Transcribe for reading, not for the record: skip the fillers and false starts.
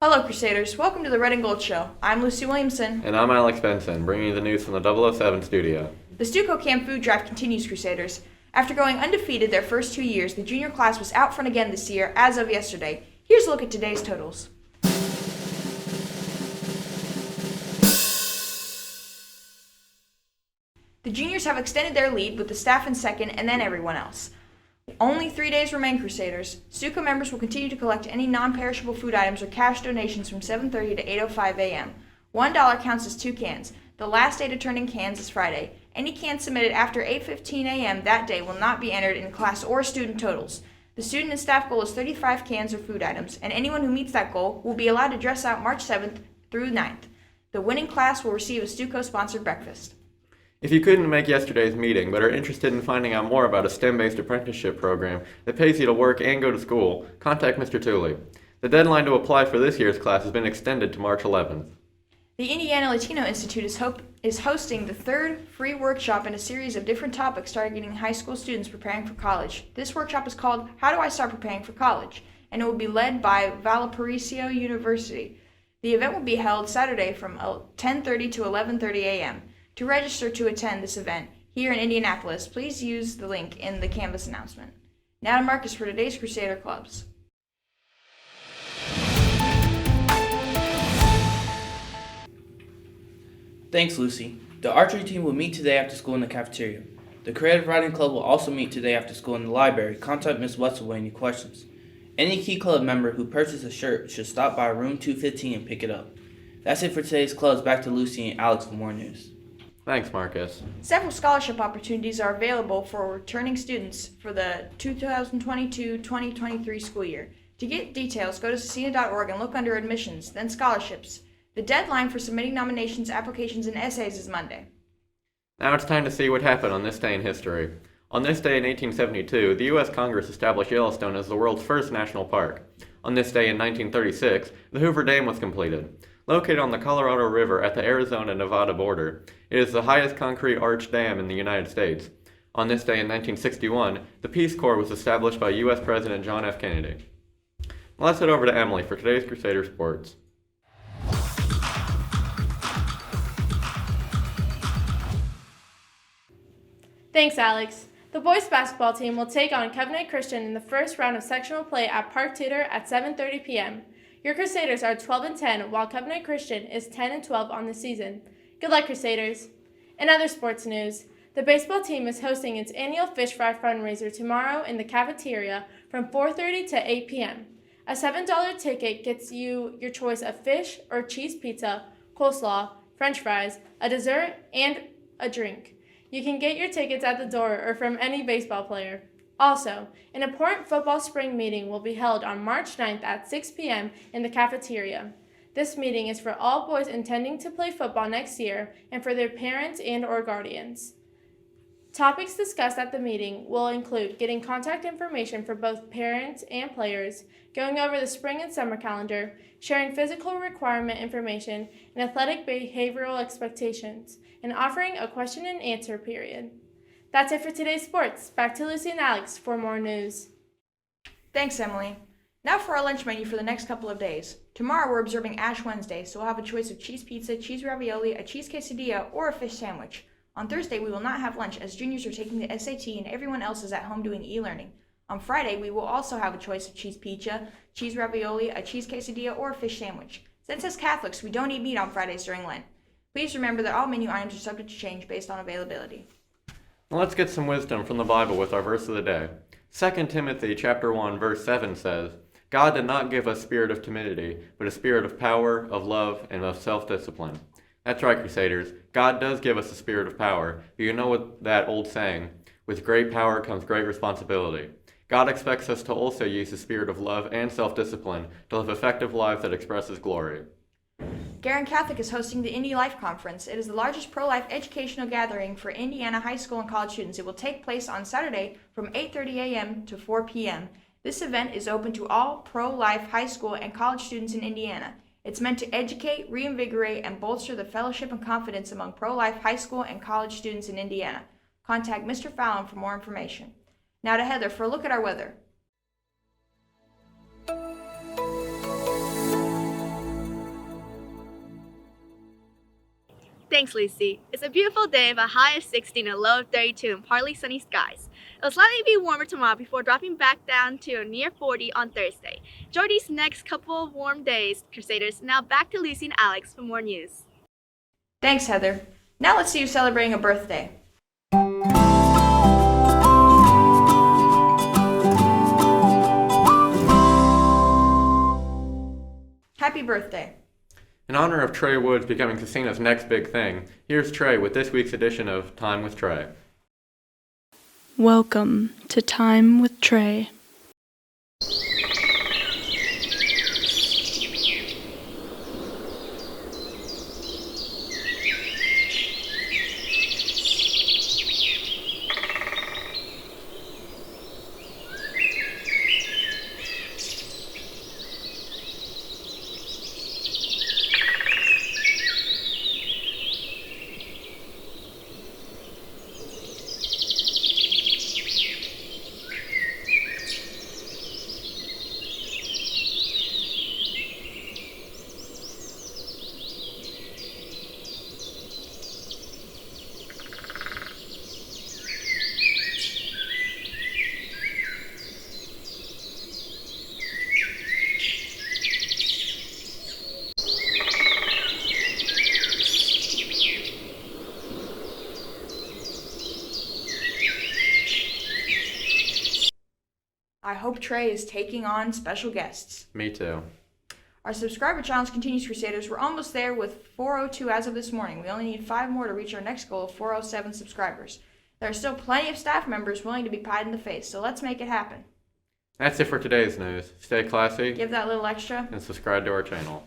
Hello, Crusaders. Welcome to the Red and Gold Show. I'm Lucy Williamson. And I'm Alex Benson, bringing you the news from the 007 studio. The Stuco Camp Food Drive continues, Crusaders. After going undefeated their first 2 years, the junior class was out front again this year as of yesterday. Here's a look at today's totals. The juniors have extended their lead with the staff in second and then everyone else. Only 3 days remain, Crusaders. Stuco members will continue to collect any non-perishable food items or cash donations from 7:30 to 8:05 a.m. $1 counts as 2 cans. The last day to turn in cans is Friday. Any cans submitted after 8:15 a.m. that day will not be entered in class or student totals. The student and staff goal is 35 cans of food items, and anyone who meets that goal will be allowed to dress out March 7th through 9th. The winning class will receive a Stuco-sponsored breakfast. If you couldn't make yesterday's meeting but are interested in finding out more about a STEM-based apprenticeship program that pays you to work and go to school, contact Mr. Tooley. The deadline to apply for this year's class has been extended to March 11th. The Indiana Latino Institute is hosting the third free workshop in a series of different topics targeting high school students preparing for college. This workshop is called How Do I Start Preparing for College? And it will be led by Valparaiso University. The event will be held Saturday from 10:30 to 11:30 a.m. To register to attend this event here in Indianapolis, please use the link in the Canvas announcement. Now to Marcus for today's Crusader Clubs. Thanks, Lucy. The archery team will meet today after school in the cafeteria. The creative writing club will also meet today after school in the library. Contact Ms. Wetzel with any questions. Any Key Club member who purchased a shirt should stop by room 215 and pick it up. That's it for today's clubs. Back to Lucy and Alex for more news. Thanks, Marcus. Several scholarship opportunities are available for returning students for the 2022-2023 school year. To get details, go to Scecina.org and look under Admissions, then Scholarships. The deadline for submitting nominations, applications, and essays is Monday. Now it's time to see what happened on this day in history. On this day in 1872, the U.S. Congress established Yellowstone as the world's first national park. On this day in 1936, the Hoover Dam was completed. Located on the Colorado River at the Arizona-Nevada border, it is the highest concrete arch dam in the United States. On this day in 1961, the Peace Corps was established by U.S. President John F. Kennedy. Let's head over to Emily for today's Crusader Sports. Thanks, Alex. The boys basketball team will take on Covenant Christian in the first round of sectional play at Park Tudor at 7:30 p.m. Your Crusaders are 12-10, while Covenant Christian is 10-12 on the season. Good luck, Crusaders. In other sports news, the baseball team is hosting its annual Fish Fry fundraiser tomorrow in the cafeteria from 4:30 to 8 p.m. A $7 ticket gets you your choice of fish or cheese pizza, coleslaw, french fries, a dessert, and a drink. You can get your tickets at the door or from any baseball player. Also, an important football spring meeting will be held on March 9th at 6 p.m. in the cafeteria. This meeting is for all boys intending to play football next year and for their parents and or guardians. Topics discussed at the meeting will include getting contact information for both parents and players, going over the spring and summer calendar, sharing physical requirement information and athletic behavioral expectations, and offering a question and answer period. That's it for today's sports. Back to Lucy and Alex for more news. Thanks, Emily. Now for our lunch menu for the next couple of days. Tomorrow we're observing Ash Wednesday, so we'll have a choice of cheese pizza, cheese ravioli, a cheese quesadilla, or a fish sandwich. On Thursday, we will not have lunch as juniors are taking the SAT and everyone else is at home doing e-learning. On Friday, we will also have a choice of cheese pizza, cheese ravioli, a cheese quesadilla, or a fish sandwich. Since as Catholics, we don't eat meat on Fridays during Lent. Please remember that all menu items are subject to change based on availability. Now let's get some wisdom from the Bible with our verse of the day. 2 Timothy chapter 1, verse 7 says, God did not give us a spirit of timidity, but a spirit of power, of love, and of self-discipline. That's right, Crusaders. God does give us a spirit of power. But you know what that old saying, with great power comes great responsibility. God expects us to also use the spirit of love and self-discipline to live effective lives that express His glory. Garin Catholic is hosting the Indy Life Conference. It is the largest pro-life educational gathering for Indiana high school and college students. It will take place on Saturday from 8:30 a.m. to 4 p.m. This event is open to all pro-life high school and college students in Indiana. It's meant to educate, reinvigorate, and bolster the fellowship and confidence among pro-life high school and college students in Indiana. Contact Mr. Fallon for more information. Now to Heather for a look at our weather. Thanks, Lucy. It's a beautiful day with a high of 16 and a low of 32 and partly sunny skies. It'll slightly be warmer tomorrow before dropping back down to a near 40 on Thursday. Enjoy these next couple of warm days, Crusaders. Now back to Lucy and Alex for more news. Thanks, Heather. Now let's see who's celebrating a birthday. Happy birthday. In honor of Trey Woods becoming Scecina's next big thing, here's Trey with this week's edition of Time with Trey. Welcome to Time with Trey. I hope Trey is taking on special guests. Me too. Our subscriber challenge continues, Crusaders. We're almost there with 402 as of this morning. We only need 5 more to reach our next goal of 407 subscribers. There are still plenty of staff members willing to be pied in the face, so let's make it happen. That's it for today's news. Stay classy Give that little extra. and subscribe to our channel.